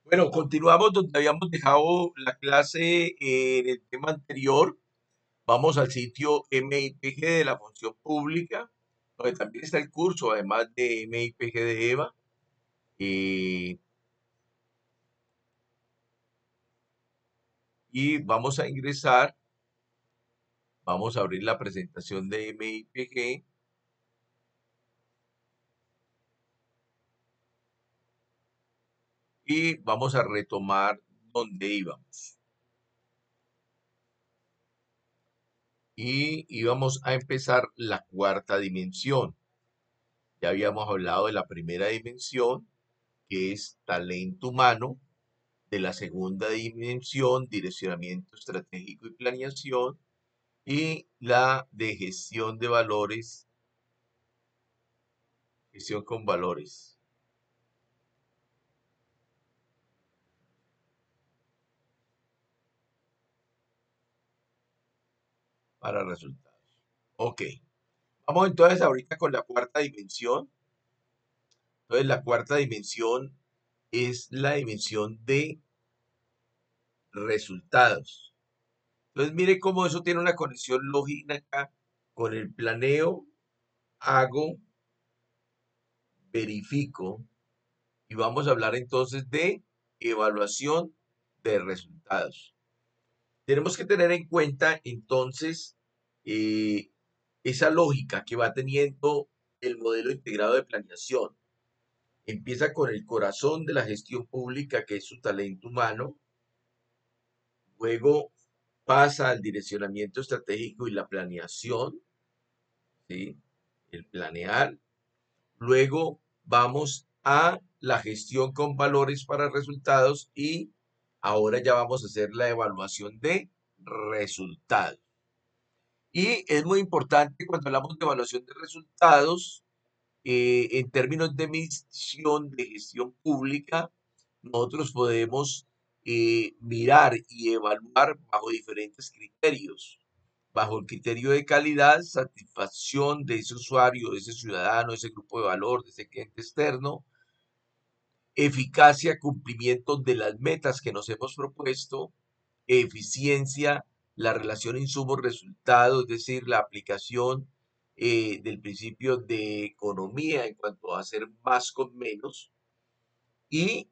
Bueno, continuamos donde habíamos dejado la clase en el tema anterior. Vamos al sitio MIPG de la función pública, donde también está el curso, además de MIPG de EVA. eh, y vamos a ingresar, vamos a abrir la presentación de MIPG y vamos a retomar donde íbamos. Y íbamos a empezar la cuarta dimensión. Ya habíamos hablado de la primera dimensión, que es talento humano, de la segunda dimensión, direccionamiento estratégico y planeación, y la de gestión con valores para resultados. Ok, vamos entonces ahorita con la cuarta dimensión. Entonces la cuarta dimensión es la dimensión de resultados. Entonces mire cómo eso tiene una conexión lógica con el planeo, hago, verifico, y vamos a hablar entonces de evaluación de resultados. Tenemos que tener en cuenta entonces eh, esa lógica que va teniendo el modelo integrado de planeación. Empieza con el corazón de la gestión pública, que es su talento humano, luego pasa al direccionamiento estratégico y la planeación, ¿sí? El planear. Luego vamos a la gestión con valores para resultados y ahora ya vamos a hacer la evaluación de resultados. Y es muy importante cuando hablamos de evaluación de resultados, en términos de misión de gestión pública, nosotros podemos mirar y evaluar bajo diferentes criterios. Bajo el criterio de calidad, satisfacción de ese usuario, de ese ciudadano, de ese grupo de valor, de ese cliente externo, eficacia, cumplimiento de las metas que nos hemos propuesto, eficiencia, la relación insumo-resultado, es decir, la aplicación del principio de economía en cuanto a hacer más con menos, y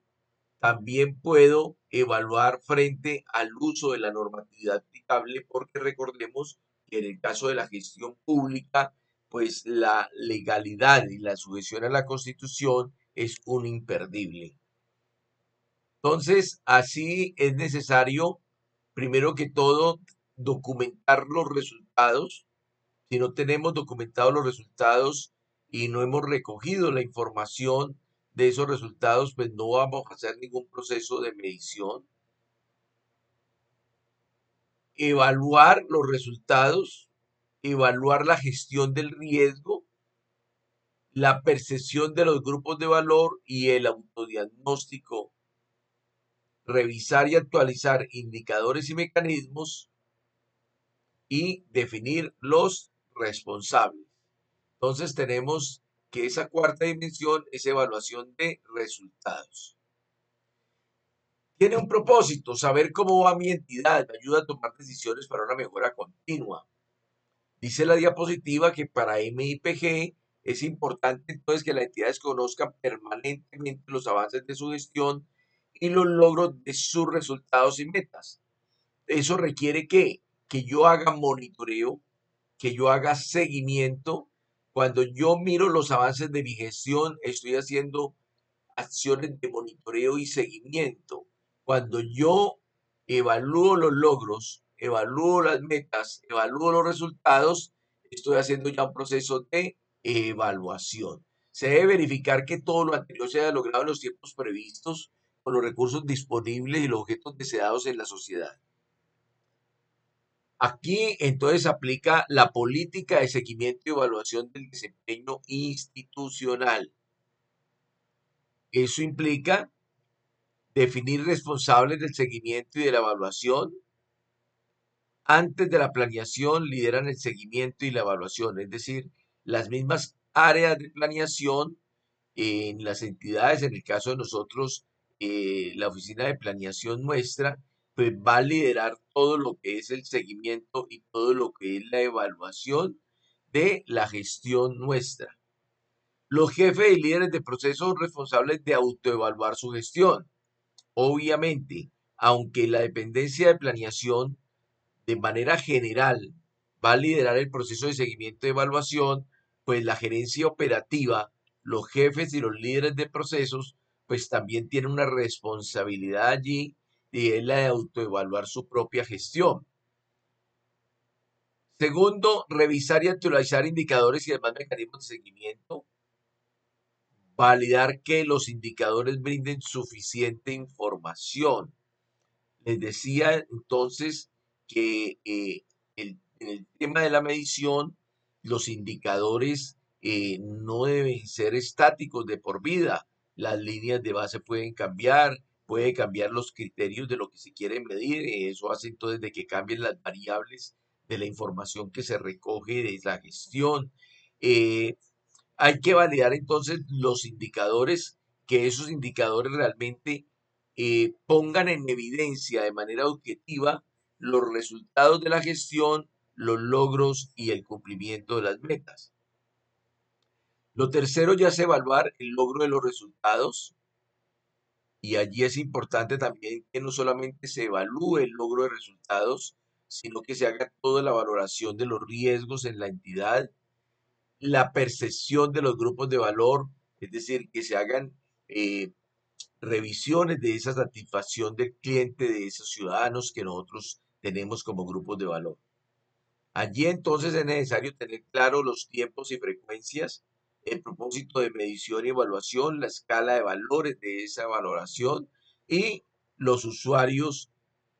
también puedo evaluar frente al uso de la normatividad aplicable, porque recordemos que en el caso de la gestión pública, pues la legalidad y la sujeción a la Constitución es un imperdible. Entonces, así es necesario, primero que todo, documentar los resultados. Si no tenemos documentados los resultados y no hemos recogido la información de esos resultados, pues no vamos a hacer ningún proceso de medición. Evaluar los resultados, evaluar la gestión del riesgo, la percepción de los grupos de valor y el autodiagnóstico, revisar y actualizar indicadores y mecanismos y definir los responsables. Entonces tenemos que esa cuarta dimensión es evaluación de resultados. Tiene un propósito, saber cómo va mi entidad, me ayuda a tomar decisiones para una mejora continua. Dice la diapositiva que para MIPG es importante entonces que la entidad conozca permanentemente los avances de su gestión y los logros de sus resultados y metas. Eso requiere que yo haga monitoreo, que yo haga seguimiento. Cuando yo miro los avances de mi gestión, estoy haciendo acciones de monitoreo y seguimiento. Cuando yo evalúo los logros, evalúo las metas, evalúo los resultados, estoy haciendo ya un proceso de evaluación. Se debe verificar que todo lo anterior se haya logrado en los tiempos previstos, con los recursos disponibles y los objetos deseados en la sociedad. Aquí entonces aplica la política de seguimiento y evaluación del desempeño institucional. Eso implica definir responsables del seguimiento y de la evaluación. Antes de la planeación lideran el seguimiento y la evaluación, es decir, las mismas áreas de planeación en las entidades, en el caso de nosotros, la oficina de planeación nuestra, pues va a liderar todo lo que es el seguimiento y todo lo que es la evaluación de la gestión nuestra. Los jefes y líderes de proceso son responsables de autoevaluar su gestión. Obviamente, aunque la dependencia de planeación de manera general va a liderar el proceso de seguimiento y evaluación, pues la gerencia operativa, los jefes y los líderes de procesos, pues también tienen una responsabilidad allí y es la de autoevaluar su propia gestión. Segundo, revisar y actualizar indicadores y demás mecanismos de seguimiento. Validar que los indicadores brinden suficiente información. Les decía entonces que en el tema de la medición, los indicadores no deben ser estáticos de por vida. Las líneas de base puede cambiar los criterios de lo que se quiere medir. Eso hace entonces de que cambien las variables de la información que se recoge de la gestión. Eh, Hay que validar entonces los indicadores, que esos indicadores realmente pongan en evidencia de manera objetiva los resultados de la gestión, los logros y el cumplimiento de las metas. Lo tercero ya es evaluar el logro de los resultados, y allí es importante también que no solamente se evalúe el logro de resultados, sino que se haga toda la valoración de los riesgos en la entidad, la percepción de los grupos de valor, es decir, que se hagan eh, revisiones de esa satisfacción del cliente, de esos ciudadanos que nosotros tenemos como grupos de valor. Allí entonces es necesario tener claro los tiempos y frecuencias, el propósito de medición y evaluación, la escala de valores de esa valoración y los usuarios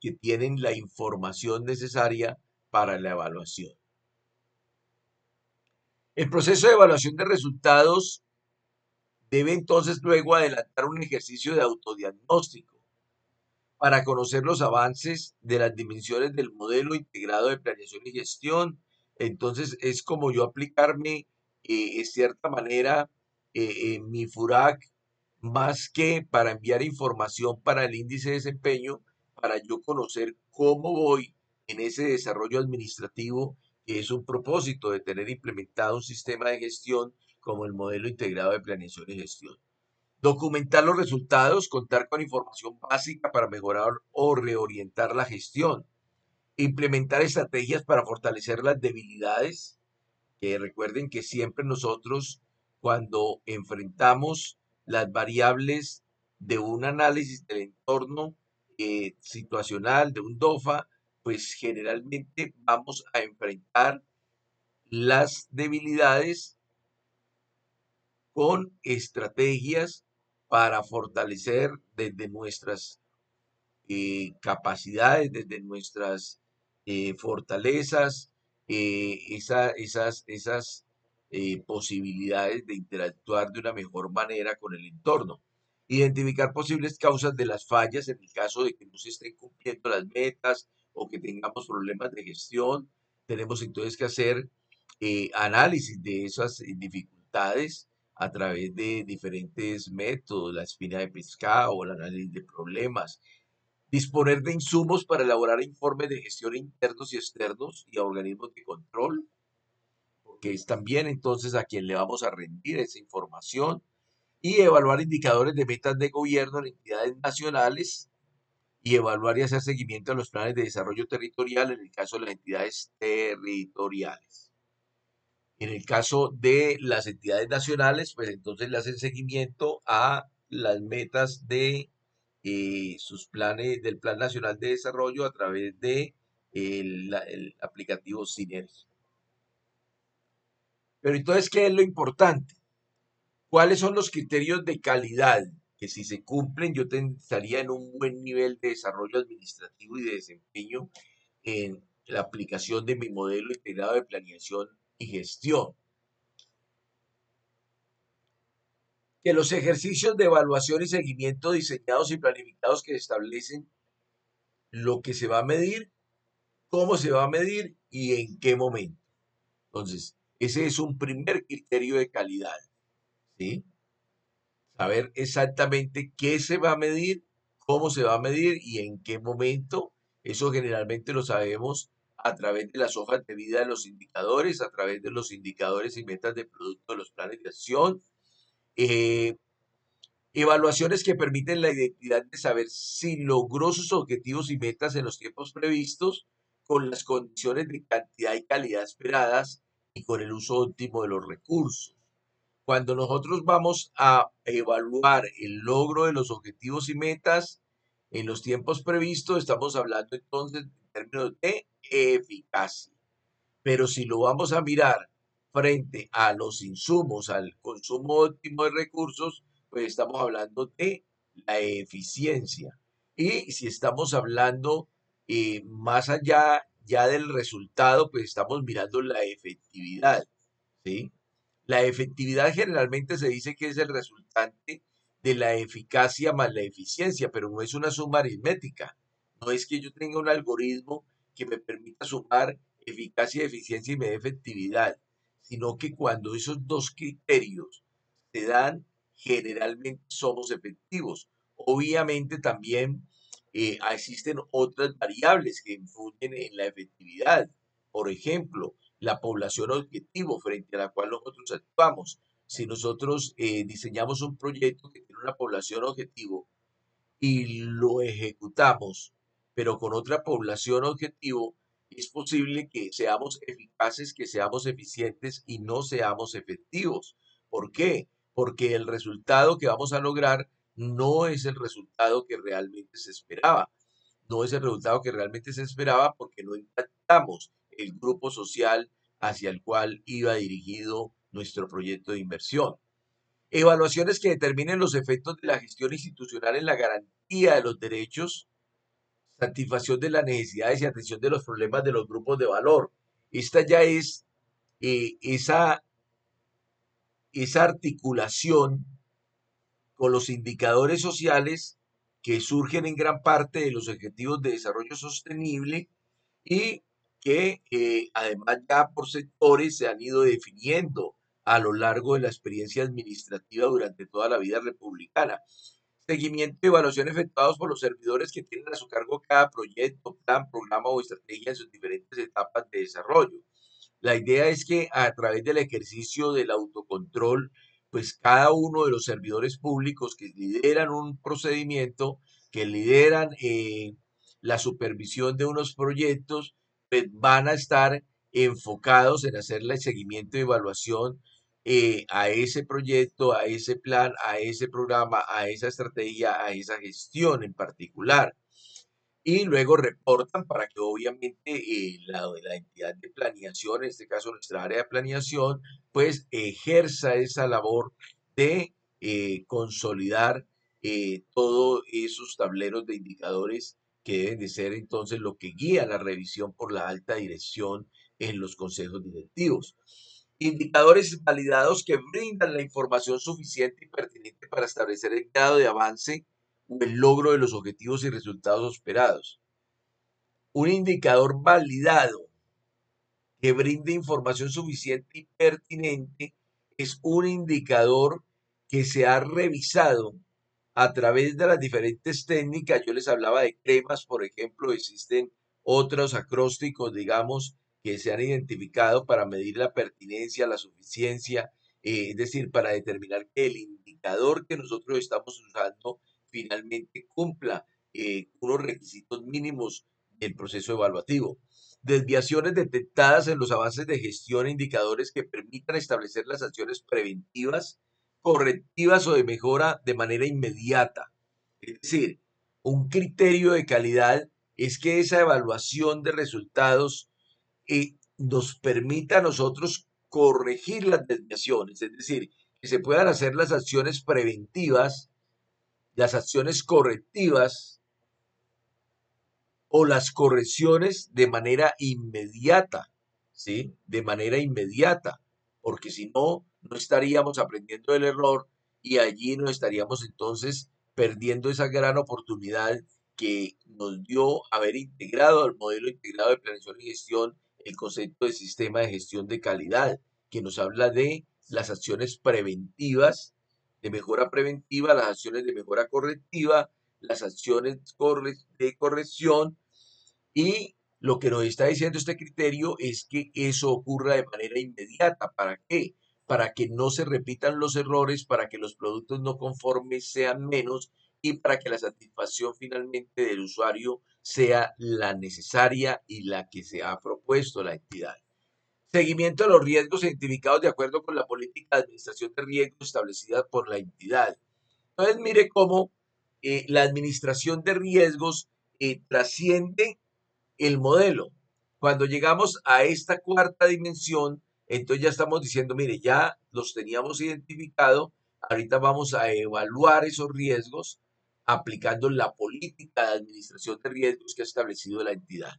que tienen la información necesaria para la evaluación. El proceso de evaluación de resultados debe entonces luego adelantar un ejercicio de autodiagnóstico para conocer los avances de las dimensiones del modelo integrado de planeación y gestión. Entonces es como yo aplicarme en cierta manera mi FURAC, más que para enviar información para el índice de desempeño, para yo conocer cómo voy en ese desarrollo administrativo, que es un propósito de tener implementado un sistema de gestión como el modelo integrado de planeación y gestión. Documentar los resultados, contar con información básica para mejorar o reorientar la gestión. Implementar estrategias para fortalecer las debilidades, que recuerden que siempre nosotros cuando enfrentamos las variables de un análisis del entorno situacional, de un DOFA, pues generalmente vamos a enfrentar las debilidades con estrategias para fortalecer desde nuestras capacidades, desde nuestras fortalezas, esas posibilidades de interactuar de una mejor manera con el entorno. Identificar posibles causas de las fallas en el caso de que no se estén cumpliendo las metas o que tengamos problemas de gestión. Tenemos entonces que hacer análisis de esas dificultades a través de diferentes métodos, la espina de pescado o el análisis de problemas. Disponer de insumos para elaborar informes de gestión internos y externos y a organismos de control, que es también entonces a quien le vamos a rendir esa información. Y evaluar indicadores de metas de gobierno en entidades nacionales y evaluar y hacer seguimiento a los planes de desarrollo territorial en el caso de las entidades territoriales. En el caso de las entidades nacionales, pues entonces le hacen seguimiento a las metas de sus planes del Plan Nacional de Desarrollo a través de el aplicativo Sinergia. Pero entonces, ¿qué es lo importante? ¿Cuáles son los criterios de calidad? Que si se cumplen, yo estaría en un buen nivel de desarrollo administrativo y de desempeño en la aplicación de mi modelo integrado de planeación y gestión. Que los ejercicios de evaluación y seguimiento diseñados y planificados que establecen lo que se va a medir, cómo se va a medir y en qué momento. Entonces, ese es un primer criterio de calidad, ¿sí? saber exactamente qué se va a medir, cómo se va a medir y en qué momento. Eso generalmente lo sabemos a través de las hojas de vida de los indicadores, a través de los indicadores y metas de producto de los planes de acción. Eh, Evaluaciones que permiten la identidad de saber si logró sus objetivos y metas en los tiempos previstos, con las condiciones de cantidad y calidad esperadas y con el uso óptimo de los recursos. Cuando nosotros vamos a evaluar el logro de los objetivos y metas en los tiempos previstos, estamos hablando entonces en términos de eficacia. Pero si lo vamos a mirar frente a los insumos, al consumo óptimo de recursos, pues estamos hablando de la eficiencia. Y si estamos hablando más allá ya del resultado, pues estamos mirando la efectividad, ¿sí? La efectividad generalmente se dice que es el resultante de la eficacia más la eficiencia, pero no es una suma aritmética. No es que yo tenga un algoritmo que me permita sumar eficacia, eficiencia y me dé efectividad, sino que cuando esos dos criterios se dan, generalmente somos efectivos. Obviamente también existen otras variables que influyen en la efectividad. Por ejemplo, la población objetivo frente a la cual nosotros actuamos. Si nosotros diseñamos un proyecto que tiene una población objetivo y lo ejecutamos, pero con otra población objetivo, es posible que seamos eficaces, que seamos eficientes y no seamos efectivos. ¿Por qué? Porque el resultado que vamos a lograr no es el resultado que realmente se esperaba. No es el resultado que realmente se esperaba porque no impactamos el grupo social hacia el cual iba dirigido nuestro proyecto de inversión. Evaluaciones que determinen los efectos de la gestión institucional en la garantía de los derechos, satisfacción de las necesidades y atención de los problemas de los grupos de valor. Esta ya es esa, esa articulación con los indicadores sociales que surgen en gran parte de los objetivos de desarrollo sostenible y que además ya por sectores se han ido definiendo a lo largo de la experiencia administrativa durante toda la vida republicana. Seguimiento y evaluación efectuados por los servidores que tienen a su cargo cada proyecto, plan, programa o estrategia en sus diferentes etapas de desarrollo. La idea es que a través del ejercicio del autocontrol, pues cada uno de los servidores públicos que lideran un procedimiento, que lideran la supervisión de unos proyectos, pues van a estar enfocados en hacerle seguimiento y evaluación a ese proyecto, a ese plan, a ese programa, a esa estrategia, a esa gestión en particular y luego reportan para que obviamente la entidad de planeación, en este caso nuestra área de planeación, pues ejerza esa labor de consolidar todos esos tableros de indicadores que deben de ser entonces lo que guía la revisión por la alta dirección en los consejos directivos. Indicadores validados que brindan la información suficiente y pertinente para establecer el grado de avance o el logro de los objetivos y resultados esperados. Un indicador validado que brinde información suficiente y pertinente es un indicador que se ha revisado a través de las diferentes técnicas. Yo les hablaba de cremas, por ejemplo, existen otros acrósticos, digamos, que se han identificado para medir la pertinencia, la suficiencia, es decir, para determinar que el indicador que nosotros estamos usando finalmente cumpla unos requisitos mínimos del proceso evaluativo. Desviaciones detectadas en los avances de gestión e indicadores que permitan establecer las acciones preventivas, correctivas o de mejora de manera inmediata. Es decir, un criterio de calidad es que esa evaluación de resultados nos permita a nosotros corregir las desviaciones, es decir, que se puedan hacer las acciones preventivas, las acciones correctivas o las correcciones de manera inmediata, ¿sí? De manera inmediata, porque si no, no estaríamos aprendiendo del error y allí no estaríamos entonces perdiendo esa gran oportunidad que nos dio haber integrado al modelo integrado de planeación y gestión el concepto de sistema de gestión de calidad, que nos habla de las acciones preventivas de mejora preventiva, las acciones de mejora correctiva, las acciones de corrección, y lo que nos está diciendo este criterio es que eso ocurra de manera inmediata. ¿Para qué? Para que no se repitan los errores, para que los productos no conformes sean menos y para que la satisfacción finalmente del usuario sea la necesaria y la que se ha propuesto la entidad. Seguimiento de los riesgos identificados de acuerdo con la política de administración de riesgos establecida por la entidad. Entonces, mire cómo la administración de riesgos trasciende el modelo. Cuando llegamos a esta cuarta dimensión, entonces ya estamos diciendo, mire, ya los teníamos identificado, ahorita vamos a evaluar esos riesgos aplicando la política de administración de riesgos que ha establecido la entidad.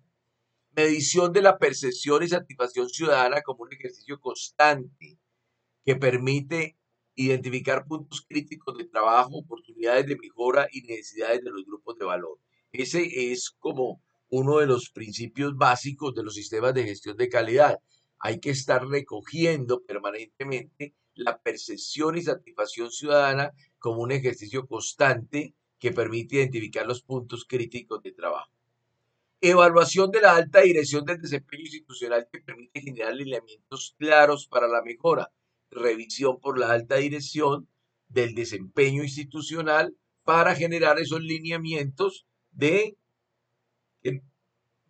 Medición de la percepción y satisfacción ciudadana como un ejercicio constante que permite identificar puntos críticos de trabajo, oportunidades de mejora y necesidades de los grupos de valor. Ese es como uno de los principios básicos de los sistemas de gestión de calidad. Hay que estar recogiendo permanentemente la percepción y satisfacción ciudadana como un ejercicio constante que permite identificar los puntos críticos de trabajo. Evaluación de la alta dirección del desempeño institucional que permite generar lineamientos claros para la mejora. Revisión por la alta dirección del desempeño institucional para generar esos lineamientos que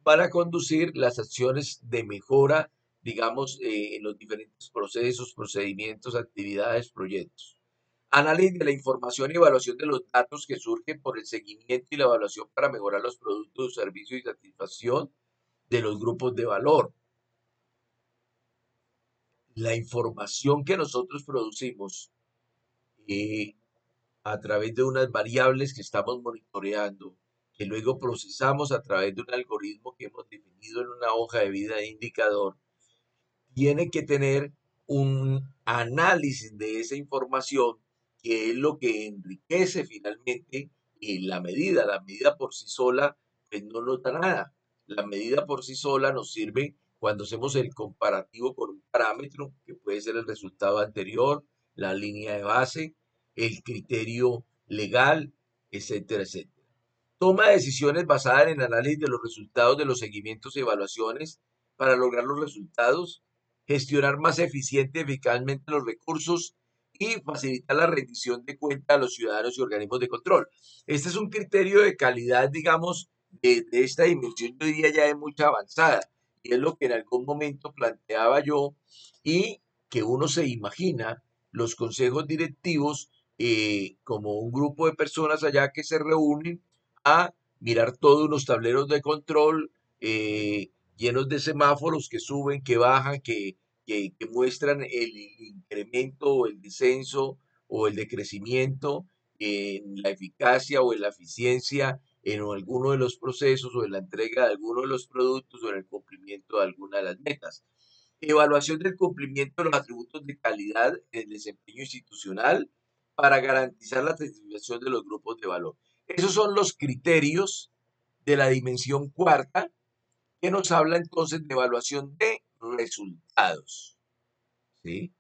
van a conducir las acciones de mejora, digamos, en los diferentes procesos, procedimientos, actividades, proyectos. Análisis de la información y evaluación de los datos que surgen por el seguimiento y la evaluación para mejorar los productos, servicios y satisfacción de los grupos de valor. La información que nosotros producimos eh, a través de unas variables que estamos monitoreando, que luego procesamos a través de un algoritmo que hemos definido en una hoja de vida de indicador, tiene que tener un análisis de esa información, que es lo que enriquece finalmente la medida. La medida por sí sola pues no nos da nada. La medida por sí sola nos sirve cuando hacemos el comparativo con un parámetro, que puede ser el resultado anterior, la línea de base, el criterio legal, etcétera, etcétera. Toma de decisiones basada en el análisis de los resultados de los seguimientos y evaluaciones para lograr los resultados, gestionar más eficiente y eficazmente los recursos y facilitar la rendición de cuentas a los ciudadanos y organismos de control. Este es un criterio de calidad, digamos, de esta dimensión, yo diría ya de mucha avanzada, y es lo que en algún momento planteaba yo, y que uno se imagina los consejos directivos como un grupo de personas allá que se reúnen a mirar todos unos tableros de control llenos de semáforos que suben, que bajan, que muestran el incremento o el descenso o el decrecimiento en la eficacia o en la eficiencia en alguno de los procesos o en la entrega de alguno de los productos o en el cumplimiento de alguna de las metas. Evaluación del cumplimiento de los atributos de calidad en el desempeño institucional para garantizar la satisfacción de los grupos de valor. Esos son los criterios de la dimensión cuarta que nos habla entonces de evaluación de resultados. ¿Sí?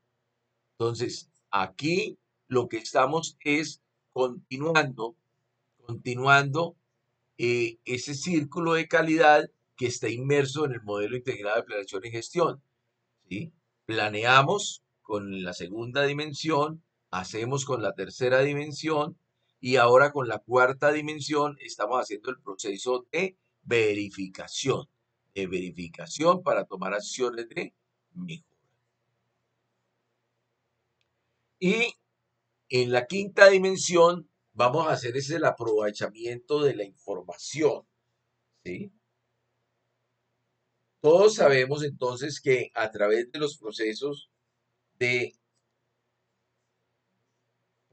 Entonces, aquí lo que estamos es continuando ese círculo de calidad que está inmerso en el modelo integrado de planeación y gestión. ¿Sí? Planeamos con la segunda dimensión, hacemos con la tercera dimensión y ahora con la cuarta dimensión estamos haciendo el proceso de verificación para tomar acciones de mejora. Y en la quinta dimensión vamos a hacer ese el aprovechamiento de la información. ¿Sí? Todos sabemos entonces que a través de los procesos de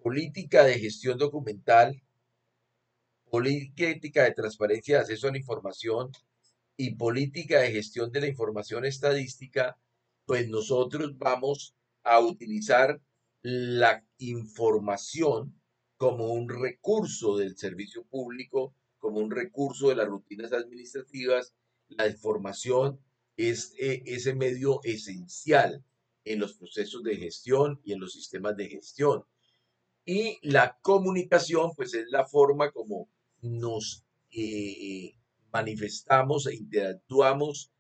política de gestión documental, política de transparencia de acceso a la información y política de gestión de la información estadística, pues nosotros vamos a utilizar la información como un recurso del servicio público, como un recurso de las rutinas administrativas. La información es ese medio esencial en los procesos de gestión y en los sistemas de gestión. Y la comunicación, pues es la forma como nos manifestamos e interactuamos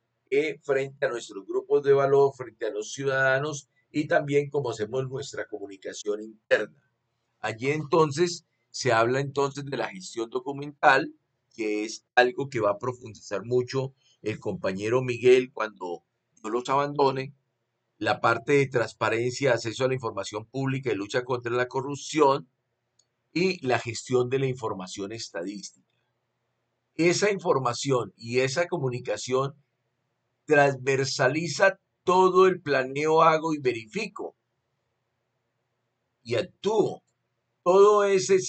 frente a nuestros grupos de valor, frente a los ciudadanos y también cómo hacemos nuestra comunicación interna. Allí entonces se habla entonces de la gestión documental, que es algo que va a profundizar mucho el compañero Miguel cuando yo los abandone, la parte de transparencia, acceso a la información pública y lucha contra la corrupción y la gestión de la información estadística. Esa información y esa comunicación transversaliza todo el planeo, hago y verifico y actúo. Todo ese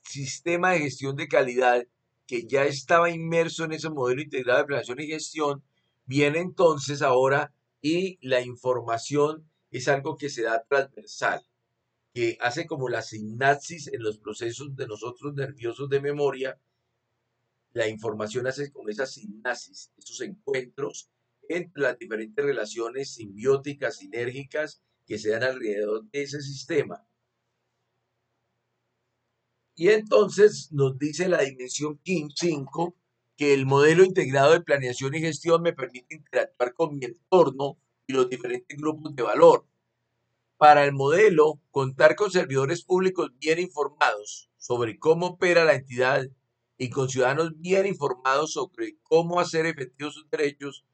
sistema de gestión de calidad que ya estaba inmerso en ese modelo integrado de planeación y gestión, viene entonces ahora y la información es algo que se da transversal, que hace como la sinapsis en los procesos de nosotros nerviosos de memoria. La información hace como esa sinapsis, esos encuentros entre las diferentes relaciones simbióticas, sinérgicas que se dan alrededor de ese sistema. Y entonces nos dice la dimensión 5 que el modelo integrado de planeación y gestión me permite interactuar con mi entorno y los diferentes grupos de valor. Para el modelo, contar con servidores públicos bien informados sobre cómo opera la entidad y con ciudadanos bien informados sobre cómo hacer efectivos sus derechos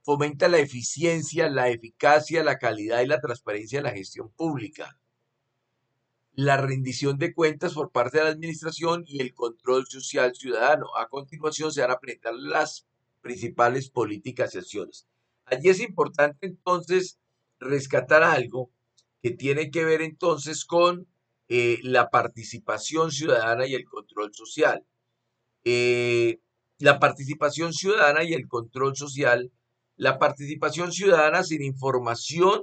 fomenta la eficiencia, la eficacia, la calidad y la transparencia de la gestión pública, la rendición de cuentas por parte de la administración y el control social ciudadano. A continuación se van a presentar las principales políticas y acciones. Allí es importante entonces rescatar algo que tiene que ver entonces con la participación ciudadana y el control social. Eh, la participación ciudadana y el control social. La participación ciudadana sin información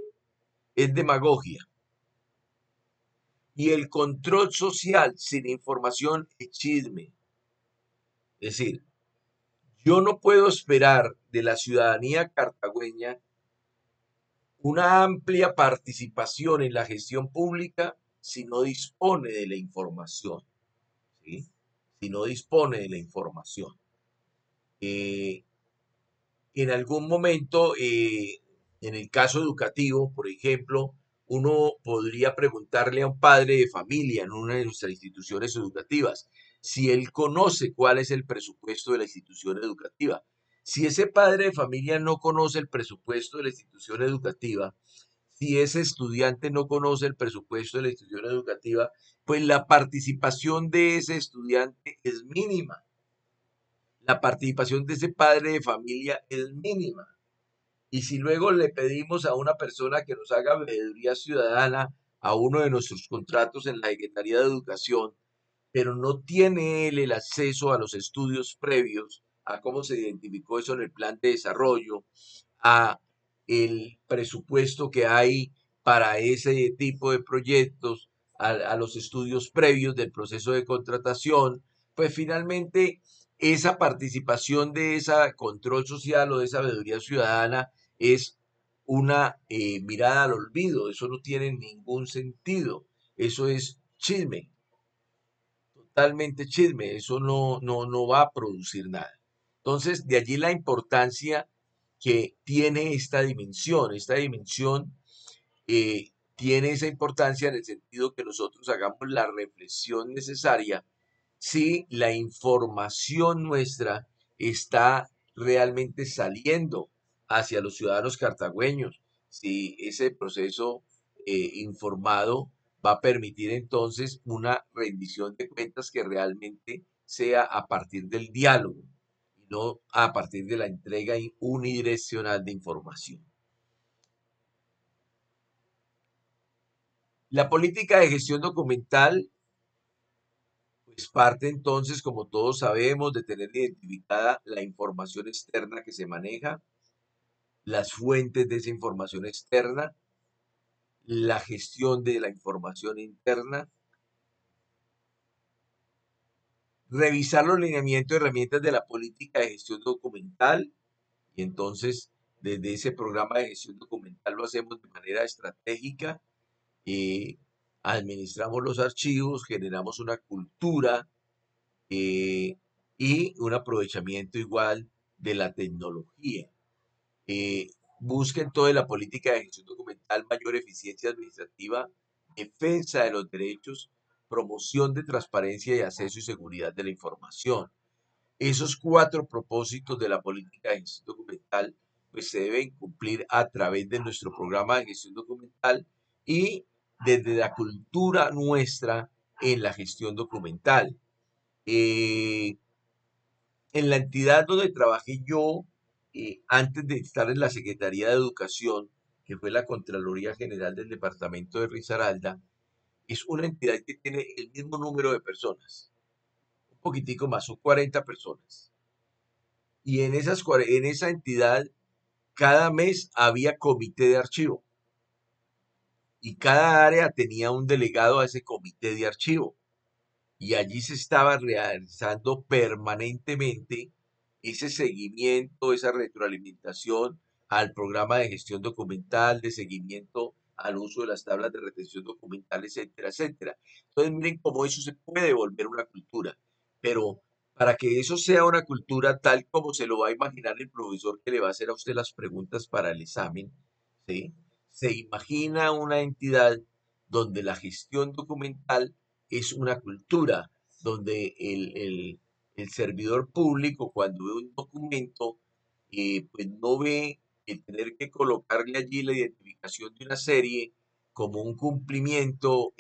es demagogia. Y el control social sin información es chisme. Es decir, yo no puedo esperar de la ciudadanía cartagüeña una amplia participación en la gestión pública si no dispone de la información, ¿sí? Si no dispone de la información. Eh, en algún momento, en el caso educativo, por ejemplo, uno podría preguntarle a un padre de familia en una de nuestras instituciones educativas si él conoce cuál es el presupuesto de la institución educativa. Si ese padre de familia no conoce el presupuesto de la institución educativa, si ese estudiante no conoce el presupuesto de la institución educativa, pues la participación de ese estudiante es mínima. La participación de ese padre de familia es mínima. Y si luego le pedimos a una persona que nos haga veeduría ciudadana a uno de nuestros contratos en la Secretaría de Educación, pero no tiene él el acceso a los estudios previos, a cómo se identificó eso en el plan de desarrollo, a el presupuesto que hay para ese tipo de proyectos, a los estudios previos del proceso de contratación, pues finalmente esa participación de esa control social o de esa veeduría ciudadana es una mirada al olvido, eso no tiene ningún sentido, eso es chisme, totalmente chisme, eso no va a producir nada. Entonces, de allí la importancia que tiene esta dimensión tiene esa importancia en el sentido que nosotros hagamos la reflexión necesaria si la información nuestra está realmente saliendo hacia los ciudadanos cartagüeños, si ese proceso informado va a permitir entonces una rendición de cuentas que realmente sea a partir del diálogo y no a partir de la entrega unidireccional de información. La política de gestión documental pues parte entonces, como todos sabemos, de tener identificada la información externa que se maneja, las fuentes de esa información externa, la gestión de la información interna, revisar los lineamientos y herramientas de la política de gestión documental y entonces desde ese programa de gestión documental lo hacemos de manera estratégica, eh, administramos los archivos, generamos una cultura eh, y un aprovechamiento igual de la tecnología. Eh, Busca en toda la política de gestión documental mayor eficiencia administrativa, defensa de los derechos, promoción de transparencia y acceso y seguridad de la información. Esos cuatro propósitos de la política de gestión documental pues se deben cumplir a través de nuestro programa de gestión documental y desde la cultura nuestra en la gestión documental. Eh, en la entidad donde trabajé yo, antes de estar en la Secretaría de Educación, que fue la Contraloría General del Departamento de Risaralda, es una entidad que tiene el mismo número de personas, un poquitico más, son 40 personas. Y en esa entidad, cada mes había comité de archivo y cada área tenía un delegado a ese comité de archivo. Y allí se estaba realizando permanentemente ese seguimiento, esa retroalimentación al programa de gestión documental, de seguimiento al uso de las tablas de retención documental, etcétera, etcétera. Entonces, miren cómo eso se puede volver una cultura, pero para que eso sea una cultura tal como se lo va a imaginar el profesor que le va a hacer a usted las preguntas para el examen, ¿sí? Se imagina una entidad donde la gestión documental es una cultura donde el servidor público cuando ve un documento, pues no ve el tener que colocarle allí la identificación de una serie como un cumplimiento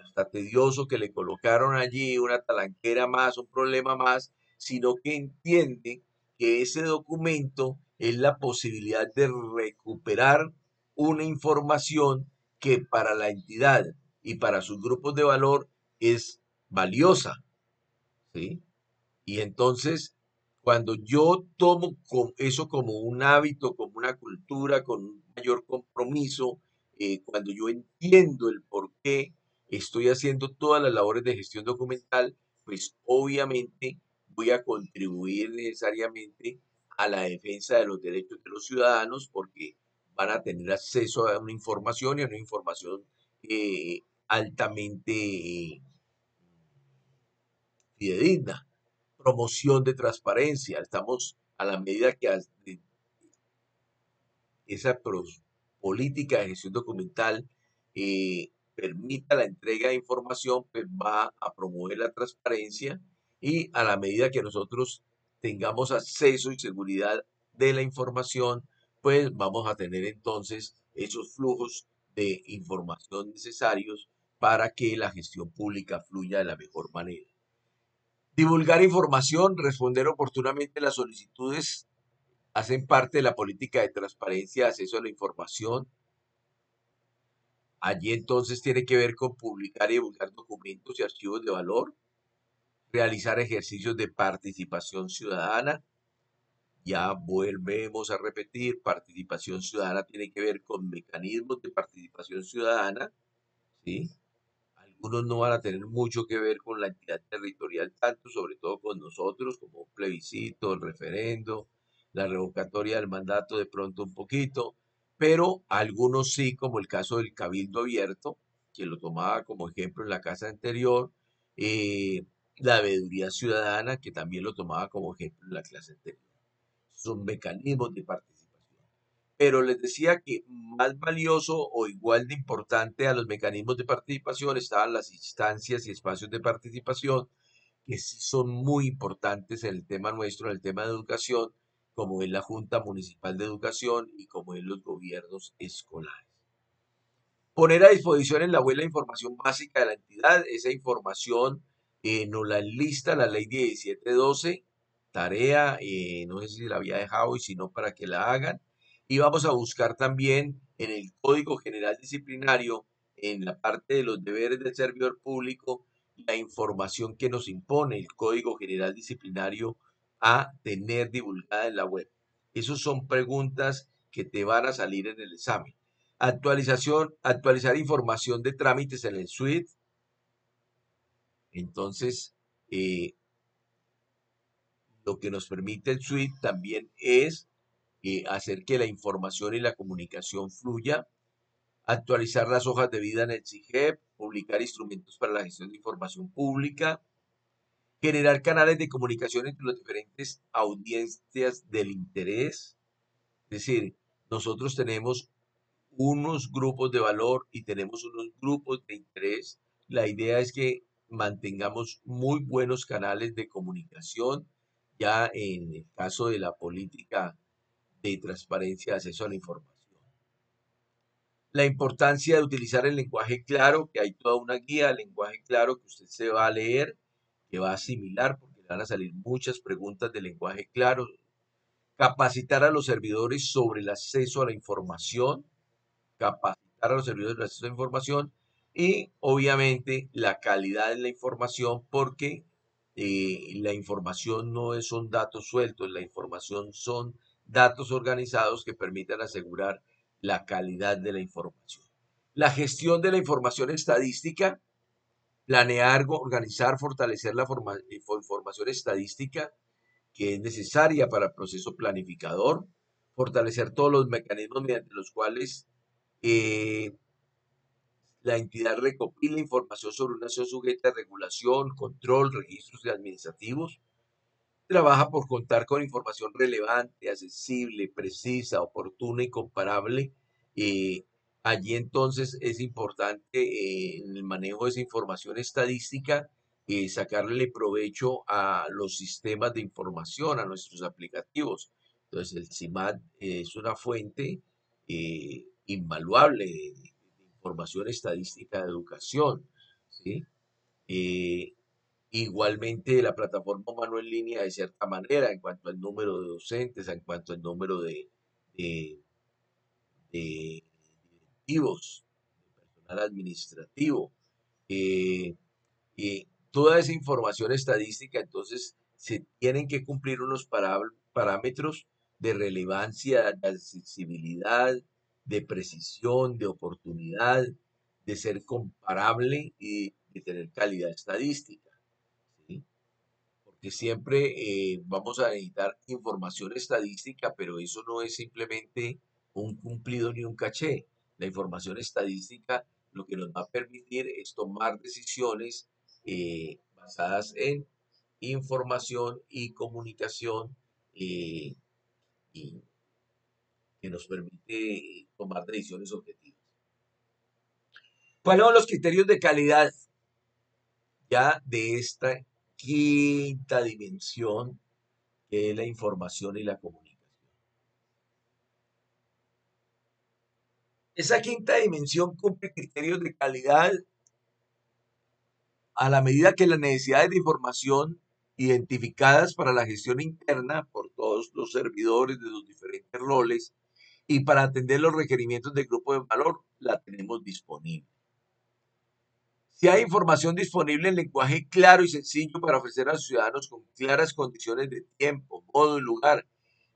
hasta tedioso que le colocaron allí, una talanquera más, un problema más, sino que entiende que ese documento es la posibilidad de recuperar una información que para la entidad y para sus grupos de valor es valiosa, ¿sí? Y entonces, cuando yo tomo eso como un hábito, como una cultura, con un mayor compromiso, cuando yo entiendo el por qué estoy haciendo todas las labores de gestión documental, pues obviamente voy a contribuir necesariamente a la defensa de los derechos de los ciudadanos porque van a tener acceso a una información y a una información altamente fidedigna. Promoción de transparencia. Estamos a la medida que esa política de gestión documental permita la entrega de información, pues va a promover la transparencia y a la medida que nosotros tengamos acceso y seguridad de la información, pues vamos a tener entonces esos flujos de información necesarios para que la gestión pública fluya de la mejor manera. Divulgar información, responder oportunamente las solicitudes, hacen parte de la política de transparencia, acceso a la información. Allí entonces tiene que ver con publicar y divulgar documentos y archivos de valor, realizar ejercicios de participación ciudadana. Ya volvemos a repetir, participación ciudadana tiene que ver con mecanismos de participación ciudadana, ¿sí? Algunos no van a tener mucho que ver con la entidad territorial, tanto sobre todo con nosotros, como un plebiscito, el referendo, la revocatoria del mandato de pronto un poquito, pero algunos sí, como el caso del Cabildo Abierto, que lo tomaba como ejemplo en la casa anterior, eh, la veeduría ciudadana, que también lo tomaba como ejemplo en la clase anterior. Son mecanismos de participación. Pero les decía que más valioso o igual de importante a los mecanismos de participación estaban las instancias y espacios de participación que sí son muy importantes en el tema nuestro, en el tema de educación, como es la Junta Municipal de Educación y como es los gobiernos escolares. Poner a disposición en la web la información básica de la entidad. Esa información nos la enlista la ley 1712, tarea, no sé si la había dejado y si no, para que la hagan. Y vamos a buscar también en el Código General Disciplinario, en la parte de los deberes del servidor público, la información que nos impone el Código General Disciplinario a tener divulgada en la web. Esas son preguntas que te van a salir en el examen. Actualizar información de trámites en el suite. Entonces, eh, lo que nos permite el suite también es hacer que la información y la comunicación fluya. actualizar las hojas de vida en el SIGEP, publicar instrumentos para la gestión de información pública, generar canales de comunicación entre las diferentes audiencias del interés. Es decir, nosotros tenemos unos grupos de valor y tenemos unos grupos de interés. La idea es que mantengamos muy buenos canales de comunicación, ya en el caso de la política de transparencia de acceso a la información. La importancia de utilizar el lenguaje claro, que hay toda una guía de lenguaje claro que usted se va a leer, que va a asimilar, porque le van a salir muchas preguntas de lenguaje claro. Capacitar a los servidores sobre el acceso a la información, capacitar a los servidores de acceso a la información y obviamente la calidad de la información, porque la información no son datos sueltos, la información son datos organizados que permitan asegurar la calidad de la información. La gestión de la información estadística, planear, organizar, fortalecer la información estadística que es necesaria para el proceso planificador, fortalecer todos los mecanismos mediante los cuales eh, la entidad recopila información sobre una acción sujeta a regulación, control, registros administrativos. Trabaja por contar con información relevante, accesible, precisa, oportuna y comparable. Eh, Allí entonces es importante en el manejo de esa información estadística sacarle provecho a los sistemas de información, a nuestros aplicativos. Entonces el CIMAT es una fuente invaluable de información estadística de educación, ¿sí? Eh, Igualmente, la plataforma Mano en Línea, de cierta manera, en cuanto al número de docentes, en cuanto al número de- de directivos, de personal administrativo, eh, toda esa información estadística, entonces se tienen que cumplir unos parámetros de relevancia, de accesibilidad, de precisión, de oportunidad, de ser comparable y de tener calidad estadística, ¿sí? Porque siempre vamos a necesitar información estadística, pero eso no es simplemente un cumplido ni un caché. La información estadística lo que nos va a permitir es tomar decisiones basadas en información y comunicación eh, y que nos permite tomar decisiones objetivas. ¿Cuáles son los criterios de calidad ya de esta quinta dimensión que es la información y la comunicación? Esa quinta dimensión cumple criterios de calidad a la medida que las necesidades de información identificadas para la gestión interna por todos los servidores de los diferentes roles y para atender los requerimientos del grupo de valor la tenemos disponible. Si hay información disponible en lenguaje claro y sencillo para ofrecer a los ciudadanos con claras condiciones de tiempo, modo y lugar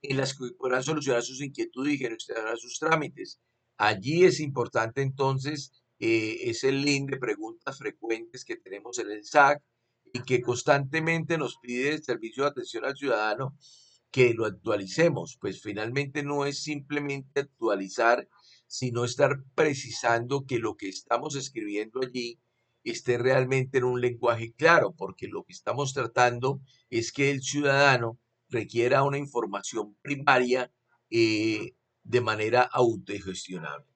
en las que podrán solucionar sus inquietudes y gestionar sus trámites. Allí es importante entonces ese link de preguntas frecuentes que tenemos en el SAC y que constantemente nos pide el servicio de atención al ciudadano que lo actualicemos. Pues finalmente no es simplemente actualizar, sino estar precisando que lo que estamos escribiendo allí esté realmente en un lenguaje claro, porque lo que estamos tratando es que el ciudadano requiera una información primaria de manera autogestionable.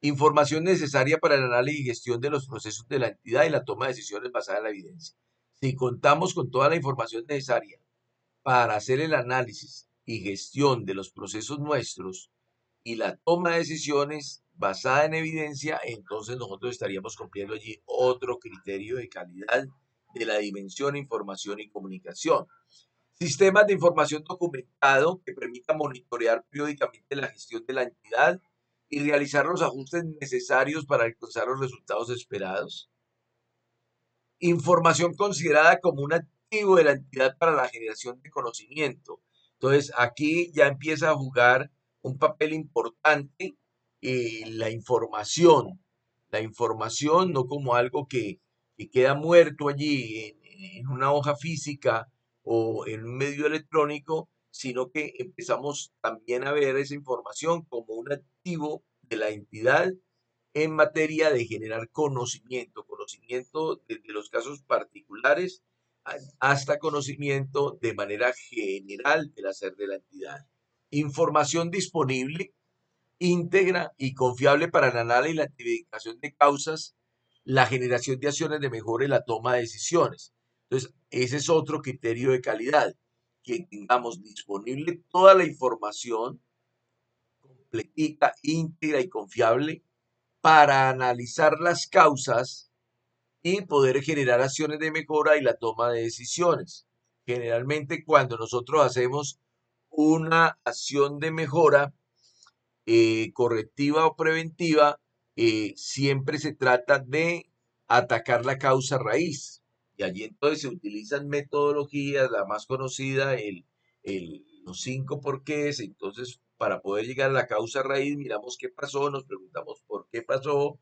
Información necesaria para el análisis y gestión de los procesos de la entidad y la toma de decisiones basada en la evidencia. Si contamos con toda la información necesaria para hacer el análisis y gestión de los procesos nuestros y la toma de decisiones basada en evidencia, entonces nosotros estaríamos cumpliendo allí otro criterio de calidad de la dimensión información y comunicación. Sistemas de información documentado que permitan monitorear periódicamente la gestión de la entidad y realizar los ajustes necesarios para alcanzar los resultados esperados. Información considerada como un activo de la entidad para la generación de conocimiento. Entonces, aquí ya empieza a jugar un papel importante la información no como algo que queda muerto allí en una hoja física o en un medio electrónico, sino que empezamos también a ver esa información como un activo de la entidad en materia de generar conocimiento desde los casos particulares hasta conocimiento de manera general del hacer de la entidad. Información disponible, íntegra y confiable para el análisis y la identificación de causas, la generación de acciones de mejora y la toma de decisiones. Entonces, ese es otro criterio de calidad, que tengamos disponible toda la información completita, íntegra y confiable para analizar las causas y poder generar acciones de mejora y la toma de decisiones. Generalmente cuando nosotros hacemos una acción de mejora correctiva o preventiva, siempre se trata de atacar la causa raíz. Y allí entonces se utilizan metodologías, la más conocida, los 5 porqués. Entonces, para poder llegar a la causa raíz, miramos qué pasó, nos preguntamos por qué pasó,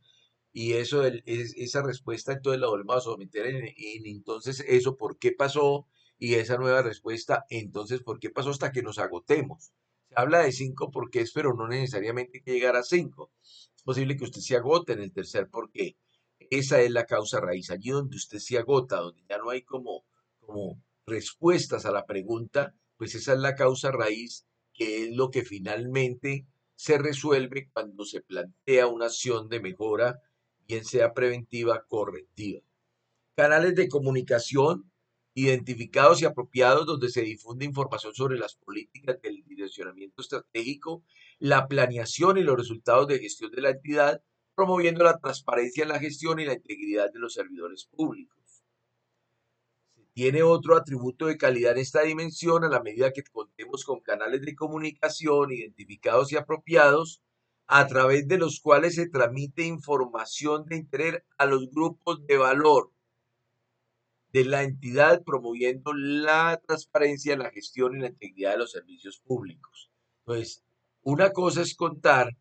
y eso, esa respuesta entonces la volvemos a someter entonces eso por qué pasó, y esa nueva respuesta entonces por qué pasó hasta que nos agotemos. Se habla de 5 porqués, pero no necesariamente hay que llegar a 5. Es posible que usted se agote en el tercer porqué. Esa es la causa raíz, allí donde usted se agota, donde ya no hay como respuestas a la pregunta, pues esa es la causa raíz, que es lo que finalmente se resuelve cuando se plantea una acción de mejora, bien sea preventiva, correctiva. Canales de comunicación identificados y apropiados donde se difunde información sobre las políticas del direccionamiento estratégico, la planeación y los resultados de gestión de la entidad, promoviendo la transparencia en la gestión y la integridad de los servidores públicos. Tiene otro atributo de calidad en esta dimensión a la medida que contemos con canales de comunicación identificados y apropiados, a través de los cuales se transmite información de interés a los grupos de valor de la entidad, promoviendo la transparencia, la gestión y la integridad de los servicios públicos. Entonces, una cosa es contar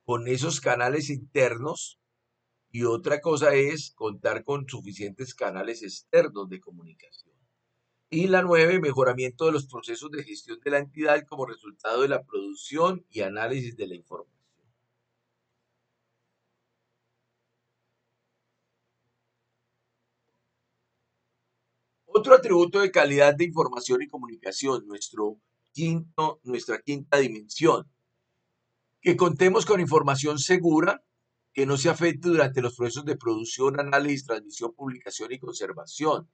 con esos canales internos y otra cosa es contar con suficientes canales externos de comunicación. Y la 9, mejoramiento de los procesos de gestión de la entidad como resultado de la producción y análisis de la información. Otro atributo de calidad de información y comunicación, nuestra quinta dimensión, que contemos con información segura, que no se afecte durante los procesos de producción, análisis, transmisión, publicación y conservación.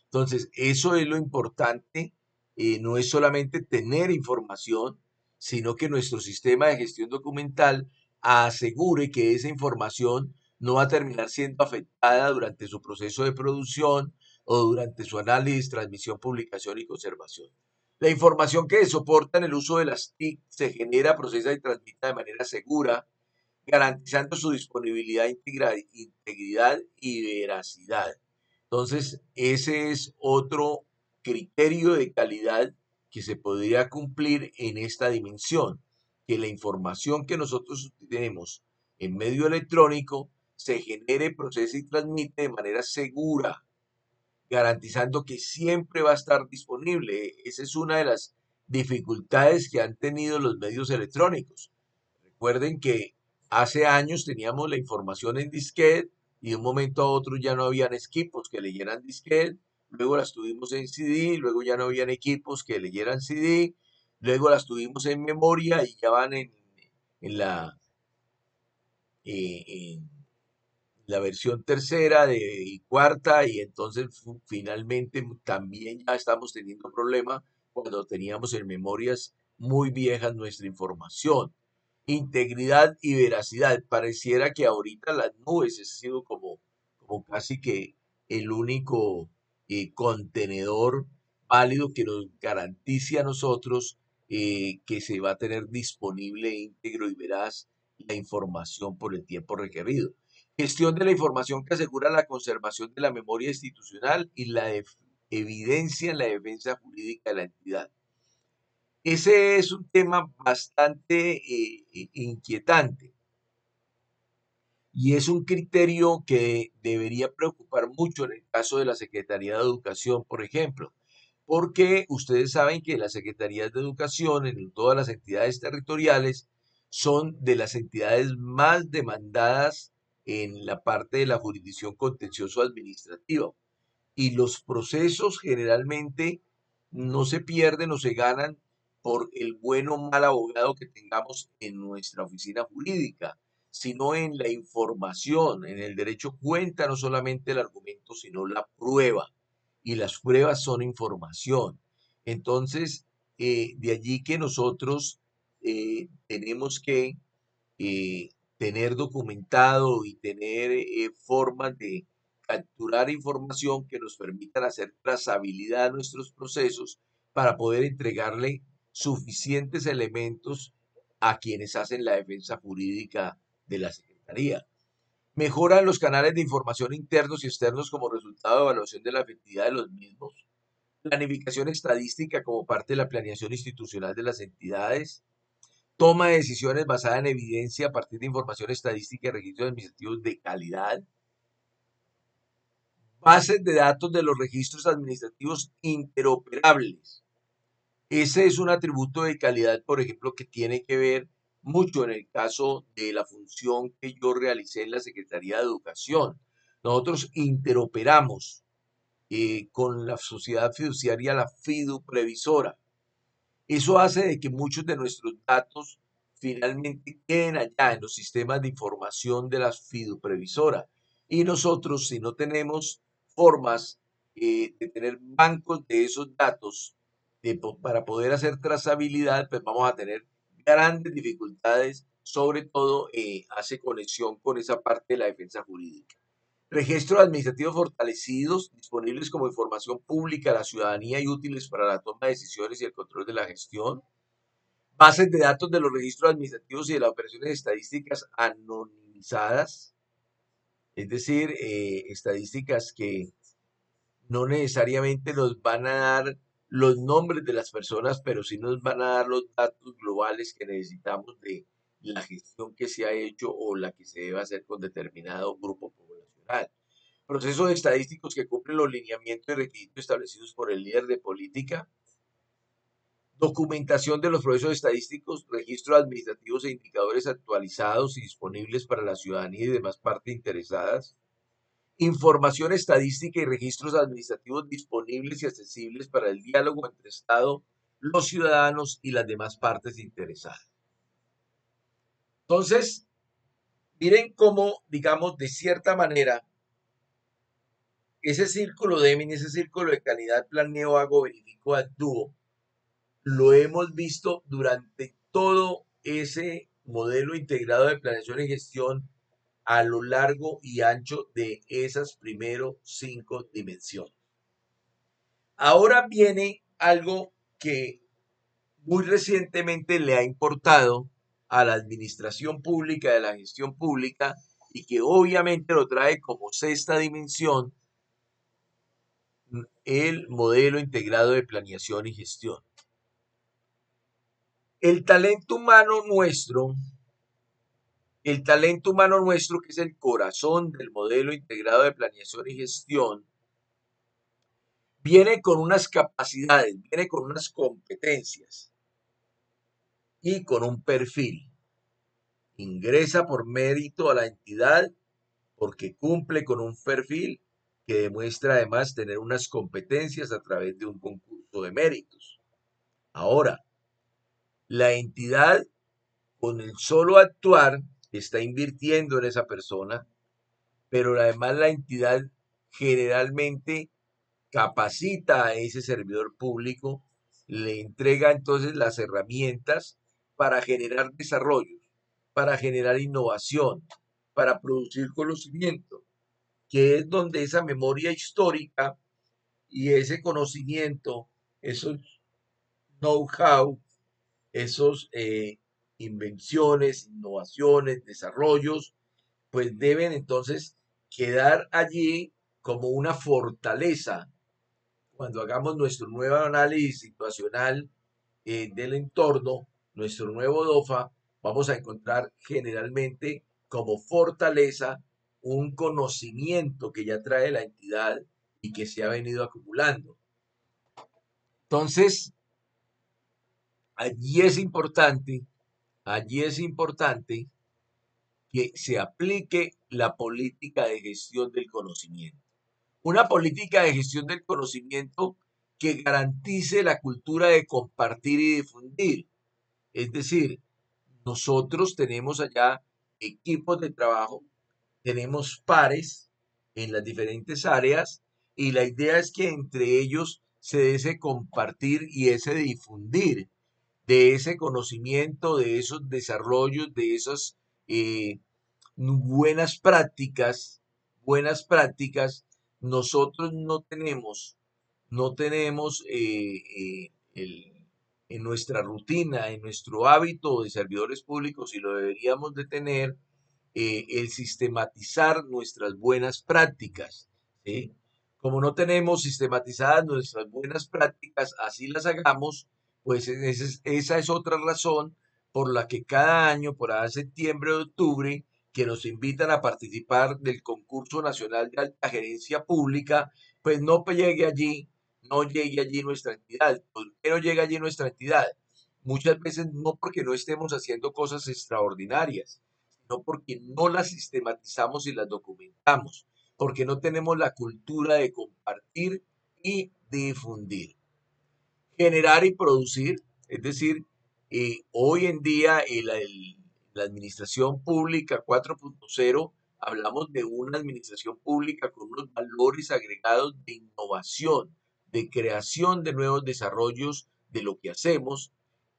Entonces, eso es lo importante, no es solamente tener información, sino que nuestro sistema de gestión documental asegure que esa información no va a terminar siendo afectada durante su proceso de producción o durante su análisis, transmisión, publicación y conservación. La información que soporta en el uso de las TIC se genera, procesa y transmite de manera segura, garantizando su disponibilidad, integridad y veracidad. Entonces, ese es otro criterio de calidad que se podría cumplir en esta dimensión, que la información que nosotros tenemos en medio electrónico se genere, procese y transmite de manera segura, garantizando que siempre va a estar disponible. Esa es una de las dificultades que han tenido los medios electrónicos. Recuerden que hace años teníamos la información en disquete y de un momento a otro ya no habían equipos que leyeran disquete, luego las tuvimos en CD, luego ya no habían equipos que leyeran CD, luego las tuvimos en memoria y ya van en en la versión tercera y cuarta, y entonces finalmente también ya estamos teniendo problemas cuando teníamos en memorias muy viejas nuestra información. Integridad y veracidad. Pareciera que ahorita las nubes ha sido como casi que el único contenedor válido que nos garantice a nosotros que se va a tener disponible, íntegro y veraz la información por el tiempo requerido. Gestión de la información que asegura la conservación de la memoria institucional y la evidencia en la defensa jurídica de la entidad. Ese es un tema bastante inquietante y es un criterio que debería preocupar mucho en el caso de la Secretaría de Educación, por ejemplo, porque ustedes saben que las Secretarías de Educación en todas las entidades territoriales son de las entidades más demandadas en la parte de la jurisdicción contencioso administrativa. Y los procesos generalmente no se pierden o se ganan por el buen o mal abogado que tengamos en nuestra oficina jurídica, sino en la información. En el derecho cuenta no solamente el argumento, sino la prueba. Y las pruebas son información. Entonces, de allí que nosotros tenemos que tener documentado y tener formas de capturar información que nos permitan hacer trazabilidad a nuestros procesos para poder entregarle suficientes elementos a quienes hacen la defensa jurídica de la Secretaría. Mejoran los canales de información internos y externos como resultado de evaluación de la efectividad de los mismos. Planificación estadística como parte de la planeación institucional de las entidades. Toma de decisiones basada en evidencia a partir de información estadística y registros administrativos de calidad. Bases de datos de los registros administrativos interoperables. Ese es un atributo de calidad, por ejemplo, que tiene que ver mucho en el caso de la función que yo realicé en la Secretaría de Educación. Nosotros interoperamos con la sociedad fiduciaria, la fiduprevisora. Eso hace de que muchos de nuestros datos finalmente queden allá en los sistemas de información de las fiduprevisoras. Y nosotros, si no tenemos formas de tener bancos de esos datos para poder hacer trazabilidad, pues vamos a tener grandes dificultades, sobre todo hace conexión con esa parte de la defensa jurídica. Registros administrativos fortalecidos, disponibles como información pública a la ciudadanía y útiles para la toma de decisiones y el control de la gestión. Bases de datos de los registros administrativos y de las operaciones estadísticas anonimizadas, es decir, estadísticas que no necesariamente nos van a dar los nombres de las personas, pero sí nos van a dar los datos globales que necesitamos de la gestión que se ha hecho o la que se debe hacer con determinado grupo poblacional. Procesos estadísticos que cumplen los lineamientos y requisitos establecidos por el líder de política. Documentación de los procesos estadísticos, registros administrativos e indicadores actualizados y disponibles para la ciudadanía y demás partes interesadas. Información estadística y registros administrativos disponibles y accesibles para el diálogo entre Estado, los ciudadanos y las demás partes interesadas. Entonces, miren cómo, digamos, de cierta manera, ese círculo de Deming, ese círculo de calidad, planeo, hago, verifico, actúo, lo hemos visto durante todo ese modelo integrado de planeación y gestión a lo largo y ancho de esas primeros 5 dimensiones. Ahora viene algo que muy recientemente le ha importado a la administración pública, de la gestión pública, y que obviamente lo trae como sexta dimensión, el modelo integrado de planeación y gestión. El talento humano nuestro, el talento humano nuestro, que es el corazón del modelo integrado de planeación y gestión, viene con unas capacidades, viene con unas competencias y con un perfil. Ingresa por mérito a la entidad porque cumple con un perfil que demuestra además tener unas competencias a través de un concurso de méritos. Ahora, la entidad con el solo actuar está invirtiendo en esa persona, pero además la entidad generalmente capacita a ese servidor público, le entrega entonces las herramientas para generar desarrollos, para generar innovación, para producir conocimiento, que es donde esa memoria histórica y ese conocimiento, esos know-how, esos invenciones, innovaciones, desarrollos, pues deben entonces quedar allí como una fortaleza cuando hagamos nuestro nuevo análisis situacional del entorno, nuestro nuevo DOFA, vamos a encontrar generalmente como fortaleza un conocimiento que ya trae la entidad y que se ha venido acumulando. Entonces, allí es importante allí es importante que se aplique la política de gestión del conocimiento. Una política de gestión del conocimiento que garantice la cultura de compartir y difundir. Es decir, nosotros tenemos allá equipos de trabajo, tenemos pares en las diferentes áreas y la idea es que entre ellos se dé ese compartir y ese difundir de ese conocimiento, de esos desarrollos, de esas eh, buenas prácticas, nosotros no tenemos en nuestra rutina, en nuestro hábito de servidores públicos, y lo deberíamos de tener, el sistematizar nuestras buenas prácticas, ¿sí? Como no tenemos sistematizadas nuestras buenas prácticas, así las hagamos, pues esa es otra razón por la que cada año, por ahí septiembre o octubre, que nos invitan a participar del concurso nacional de alta gerencia pública, pues no llegue allí nuestra entidad. ¿Por qué no llega allí nuestra entidad? Muchas veces no porque no estemos haciendo cosas extraordinarias, sino porque no las sistematizamos y las documentamos, porque no tenemos la cultura de compartir y difundir. Generar y producir, es decir, hoy en día la administración pública 4.0, hablamos de una administración pública con unos valores agregados de innovación, de creación de nuevos desarrollos de lo que hacemos,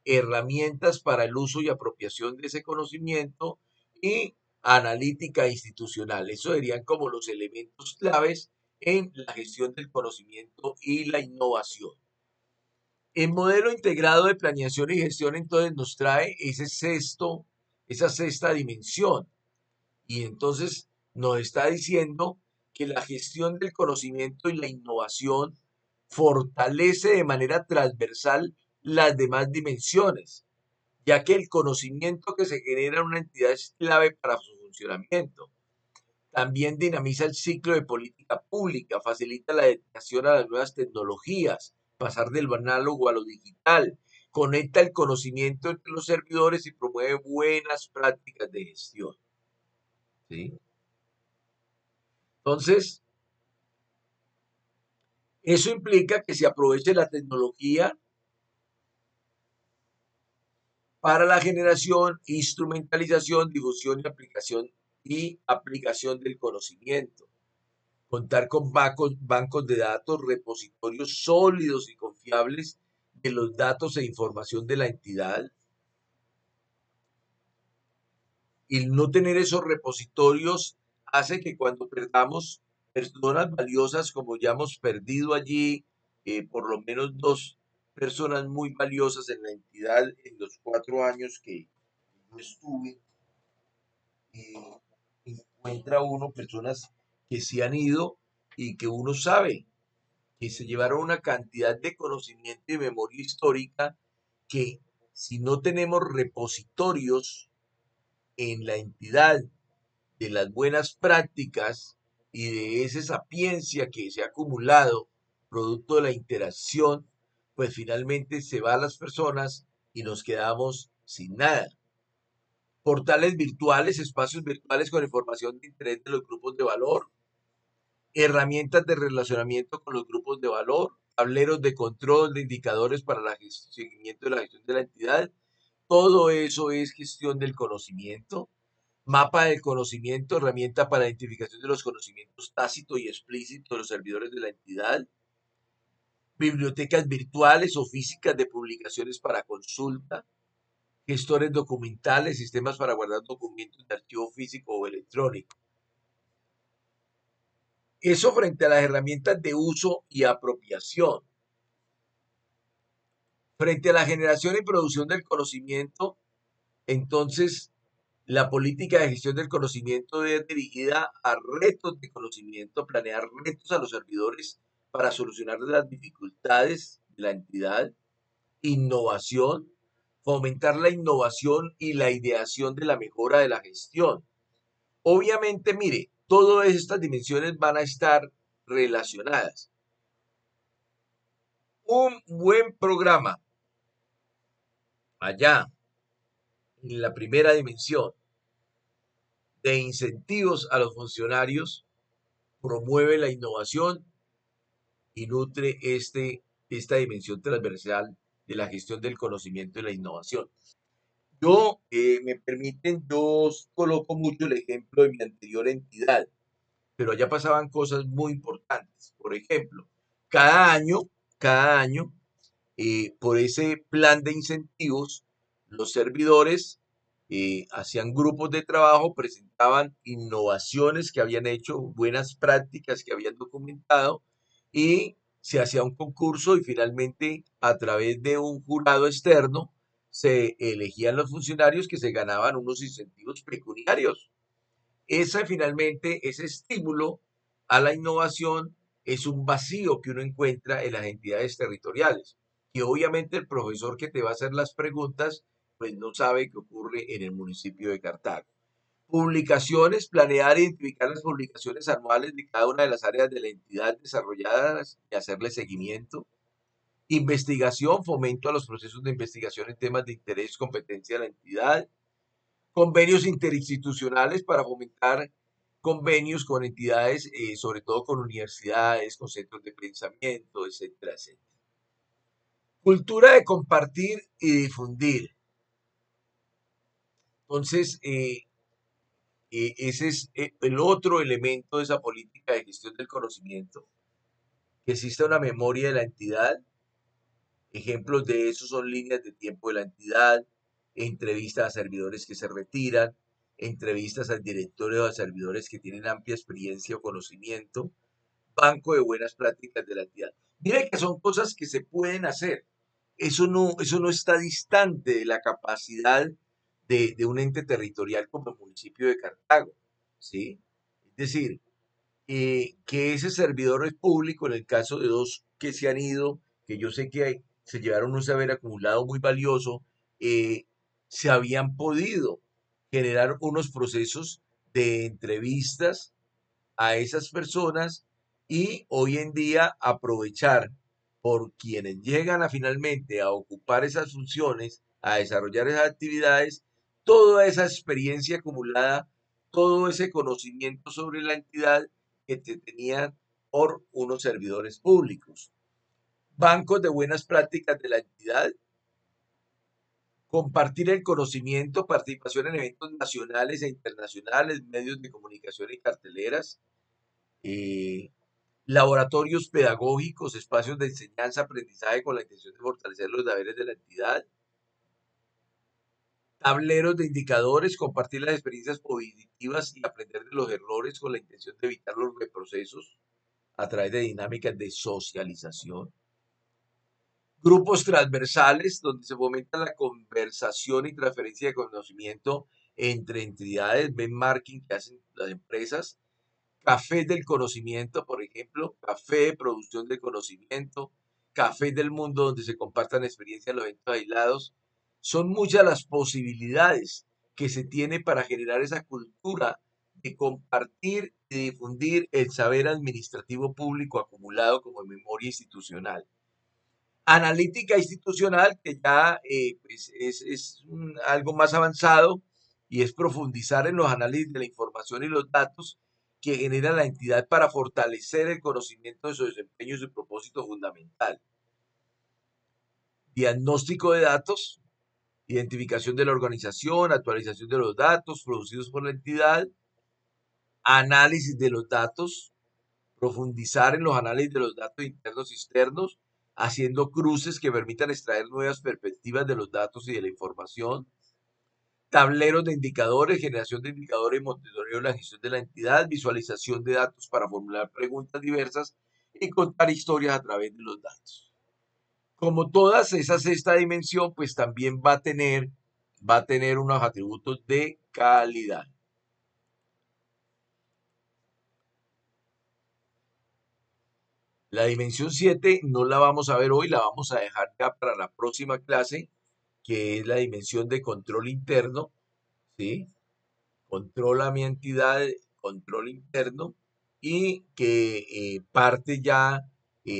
herramientas para el uso y apropiación de ese conocimiento y analítica institucional. Eso serían como los elementos claves en la gestión del conocimiento y la innovación. El modelo integrado de planeación y gestión entonces nos trae esa sexta dimensión, y entonces nos está diciendo que la gestión del conocimiento y la innovación fortalece de manera transversal las demás dimensiones, ya que el conocimiento que se genera en una entidad es clave para su funcionamiento. También dinamiza el ciclo de política pública, facilita la adaptación a las nuevas tecnologías, pasar del análogo a lo digital, conecta el conocimiento entre los servidores y promueve buenas prácticas de gestión, ¿sí? Entonces, eso implica que se aproveche la tecnología para la generación, instrumentalización, difusión y aplicación del conocimiento. Contar con bancos de datos, repositorios sólidos y confiables de los datos e información de la entidad. Y no tener esos repositorios hace que cuando perdamos personas valiosas, como ya hemos perdido allí, por lo menos dos personas muy valiosas en la entidad en los 4 años que yo estuve, eh, encuentra uno personas que se han ido y que uno sabe que se llevaron una cantidad de conocimiento y memoria histórica que, si no tenemos repositorios en la entidad de las buenas prácticas y de esa sapiencia que se ha acumulado producto de la interacción, pues finalmente se van las personas y nos quedamos sin nada. Portales virtuales, espacios virtuales con información de interés de los grupos de valor, herramientas de relacionamiento con los grupos de valor, tableros de control de indicadores para el seguimiento de la gestión de la entidad. Todo eso es gestión del conocimiento. Mapa del conocimiento, herramienta para la identificación de los conocimientos tácitos y explícitos de los servidores de la entidad. Bibliotecas virtuales o físicas de publicaciones para consulta. Gestores documentales, sistemas para guardar documentos de archivo físico o electrónico. Eso frente a las herramientas de uso y apropiación. Frente a la generación y producción del conocimiento, entonces la política de gestión del conocimiento es dirigida a retos de conocimiento, planear retos a los servidores para solucionar las dificultades de la entidad, innovación, fomentar la innovación y la ideación de la mejora de la gestión. Obviamente, mire, todas estas dimensiones van a estar relacionadas. Un buen programa allá en la primera dimensión de incentivos a los funcionarios, promueve la innovación y nutre esta dimensión transversal de la gestión del conocimiento y la innovación. Yo, me permiten, yo coloco mucho el ejemplo de mi anterior entidad, pero allá pasaban cosas muy importantes. Por ejemplo, cada año, cada año, por ese plan de incentivos, los servidores hacían grupos de trabajo, presentaban innovaciones que habían hecho, buenas prácticas que habían documentado y se hacía un concurso y finalmente a través de un jurado externo se elegían los funcionarios que se ganaban unos incentivos pecuniarios. Esa finalmente, ese estímulo a la innovación es un vacío que uno encuentra en las entidades territoriales. Y obviamente el profesor que te va a hacer las preguntas, pues no sabe qué ocurre en el municipio de Cartago. Publicaciones, planear e identificar las publicaciones anuales de cada una de las áreas de la entidad desarrolladas y hacerle seguimiento. Investigación, fomento a los procesos de investigación en temas de interés y competencia de la entidad. Convenios interinstitucionales para fomentar convenios con entidades, sobre todo con universidades, con centros de pensamiento, etcétera, etcétera. Cultura de compartir y difundir. Entonces, ese es el otro elemento de esa política de gestión del conocimiento, que exista una memoria de la entidad. Ejemplos de eso son líneas de tiempo de la entidad, entrevistas a servidores que se retiran, entrevistas al directorio o a servidores que tienen amplia experiencia o conocimiento, banco de buenas prácticas de la entidad. Mire que son cosas que se pueden hacer. Eso no está distante de la capacidad de un ente territorial como el municipio de Cartago, ¿sí? Es decir, que ese servidor es público, en el caso de dos que se han ido, que yo sé que se llevaron un saber acumulado muy valioso, eh, se habían podido generar unos procesos de entrevistas a esas personas y hoy en día aprovechar por quienes llegan a finalmente a ocupar esas funciones, a desarrollar esas actividades, toda esa experiencia acumulada, todo ese conocimiento sobre la entidad que tenían por unos servidores públicos. Bancos de buenas prácticas de la entidad, compartir el conocimiento, participación en eventos nacionales e internacionales, medios de comunicación y carteleras, eh, laboratorios pedagógicos, espacios de enseñanza, aprendizaje con la intención de fortalecer los saberes de la entidad, tableros de indicadores, compartir las experiencias positivas y aprender de los errores con la intención de evitar los reprocesos a través de dinámicas de socialización. Grupos transversales donde se fomenta la conversación y transferencia de conocimiento entre entidades, benchmarking que hacen las empresas, café del conocimiento, por ejemplo, café de producción del conocimiento, café del mundo donde se compartan experiencias en los eventos aislados. Son muchas las posibilidades que se tiene para generar esa cultura de compartir y difundir el saber administrativo público acumulado como memoria institucional. Analítica institucional, que ya pues es algo más avanzado y es profundizar en los análisis de la información y los datos que genera la entidad para fortalecer el conocimiento de su desempeño y su propósito fundamental. Diagnóstico de datos, identificación de la organización, actualización de los datos producidos por la entidad, análisis de los datos, profundizar en los análisis de los datos internos y externos, haciendo cruces que permitan extraer nuevas perspectivas de los datos y de la información, tableros de indicadores, generación de indicadores y monitoreo de la gestión de la entidad, visualización de datos para formular preguntas diversas y contar historias a través de los datos. Como todas, esa sexta dimensión, pues también va a tener unos atributos de calidad. La dimensión 7 no la vamos a ver hoy, la vamos a dejar ya para la próxima clase, que es la dimensión de control interno, ¿sí? Controla mi entidad, control interno, y que parte ya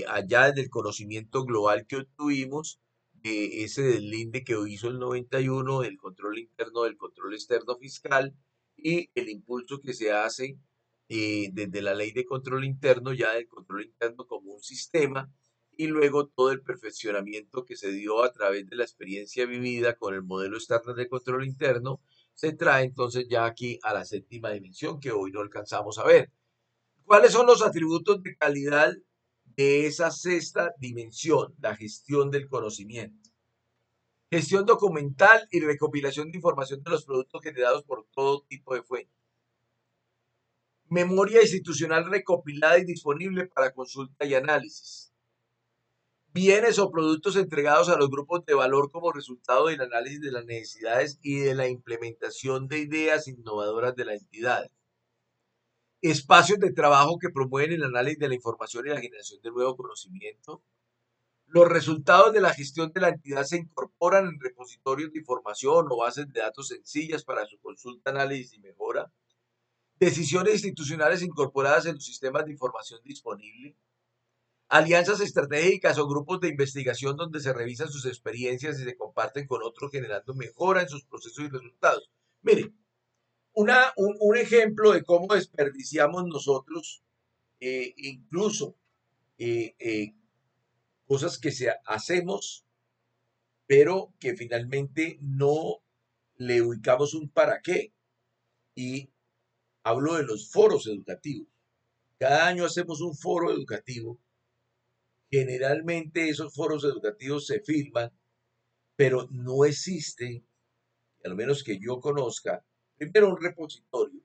allá del conocimiento global que obtuvimos, ese deslinde que hizo el 91 del control interno, del control externo fiscal y el impulso que se hace desde la ley de control interno, ya del control interno como un sistema, y luego todo el perfeccionamiento que se dio a través de la experiencia vivida con el modelo estándar de control interno, se trae entonces ya aquí a la séptima dimensión que hoy no alcanzamos a ver. ¿Cuáles son los atributos de calidad de esa sexta dimensión? La gestión del conocimiento. Gestión documental y recopilación de información de los productos generados por todo tipo de fuentes. Memoria institucional recopilada y disponible para consulta y análisis. Bienes o productos entregados a los grupos de valor como resultado del análisis de las necesidades y de la implementación de ideas innovadoras de la entidad. Espacios de trabajo que promueven el análisis de la información y la generación de nuevo conocimiento. Los resultados de la gestión de la entidad se incorporan en repositorios de información o bases de datos sencillas para su consulta, análisis y mejora. Decisiones institucionales incorporadas en los sistemas de información disponible. Alianzas estratégicas o grupos de investigación donde se revisan sus experiencias y se comparten con otros generando mejora en sus procesos y resultados. Miren, un ejemplo de cómo desperdiciamos nosotros incluso cosas que hacemos, pero que finalmente no le ubicamos un para qué. Y hablo de los foros educativos. Cada año hacemos un foro educativo. Generalmente esos foros educativos se firman, pero no existe, al menos que yo conozca, primero un repositorio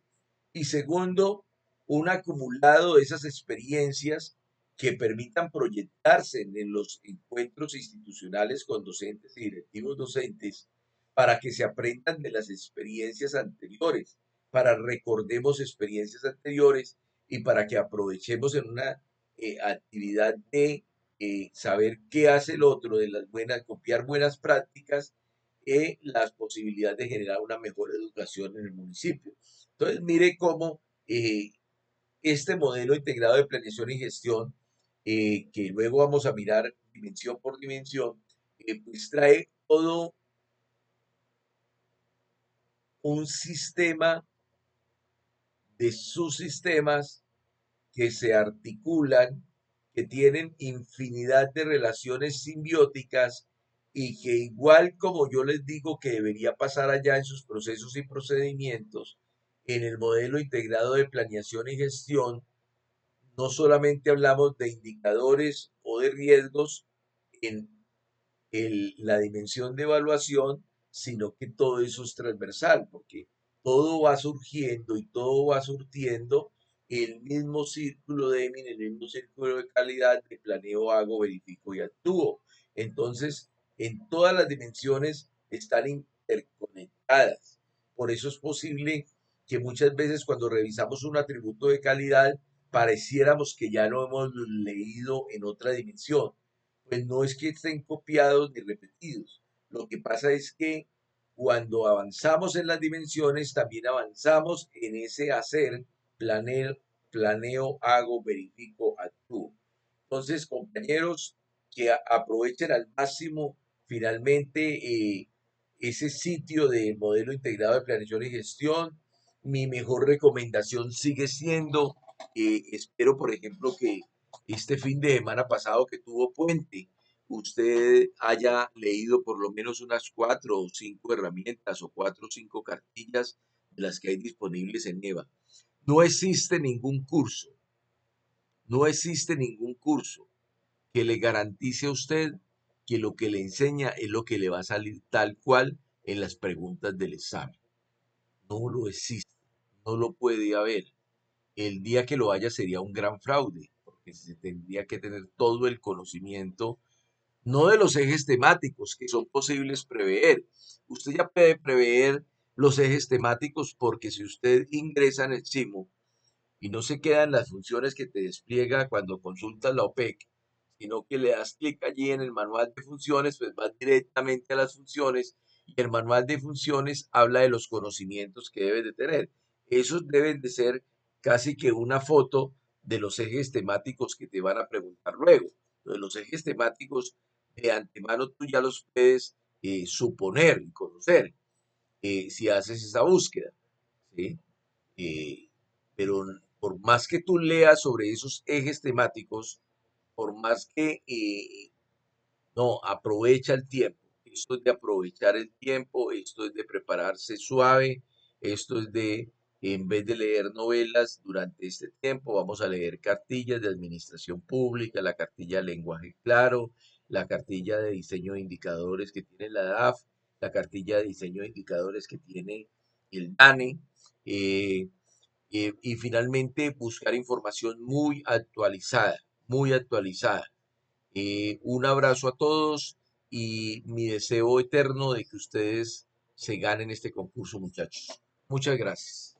y segundo, un acumulado de esas experiencias que permitan proyectarse en los encuentros institucionales con docentes y directivos docentes para que se aprendan de las experiencias anteriores, para recordemos experiencias anteriores y para que aprovechemos en una actividad de saber qué hace el otro, de las buenas, copiar buenas prácticas, las posibilidades de generar una mejor educación en el municipio. Entonces, mire cómo este modelo integrado de planeación y gestión, que luego vamos a mirar dimensión por dimensión, pues trae todo un sistema de subsistemas que se articulan, que tienen infinidad de relaciones simbióticas y que igual como yo les digo que debería pasar allá en sus procesos y procedimientos, en el modelo integrado de planeación y gestión, no solamente hablamos de indicadores o de riesgos en la dimensión de evaluación, sino que todo eso es transversal, porque todo va surgiendo y todo va surtiendo el mismo círculo de EMIN, el mismo círculo de calidad de planeo, hago, verifico y actúo. Entonces, en todas las dimensiones están interconectadas. Por eso es posible que muchas veces cuando revisamos un atributo de calidad, pareciéramos que ya lo hemos leído en otra dimensión. Pues no es que estén copiados ni repetidos. Lo que pasa es que cuando avanzamos en las dimensiones, también avanzamos en ese hacer, planeo, hago, verifico, actúo. Entonces, compañeros, que aprovechen al máximo finalmente ese sitio de modelo integrado de planeación y gestión. Mi mejor recomendación sigue siendo, espero por ejemplo que este fin de semana pasado que tuvo puente, usted haya leído por lo menos unas 4 o 5 herramientas o 4 o 5 cartillas de las que hay disponibles en EVA. No existe ningún curso, no existe ningún curso que le garantice a usted que lo que le enseña es lo que le va a salir tal cual en las preguntas del examen. No lo existe, no lo puede haber. El día que lo haya sería un gran fraude, porque se tendría que tener todo el conocimiento, no de los ejes temáticos que son posibles prever. Usted ya puede prever los ejes temáticos porque si usted ingresa en el SIMO y no se quedan las funciones que te despliega cuando consultas la OPEC, sino que le das clic allí en el manual de funciones, pues vas directamente a las funciones y el manual de funciones habla de los conocimientos que debes de tener. Esos deben de ser casi que una foto de los ejes temáticos que te van a preguntar luego. Los ejes temáticos de antemano tú ya los puedes suponer y conocer si haces esa búsqueda, ¿sí? Eh, pero por más que tú leas sobre esos ejes temáticos, por más que no, aprovecha el tiempo. Esto es de aprovechar el tiempo, esto es de prepararse suave, esto es de, en vez de leer novelas durante este tiempo, vamos a leer cartillas de administración pública, la cartilla de lenguaje claro, la cartilla de diseño de indicadores que tiene la DAF, la cartilla de diseño de indicadores que tiene el DANE, eh, y finalmente buscar información muy actualizada. Un abrazo a todos y mi deseo eterno de que ustedes se ganen este concurso, muchachos. Muchas gracias.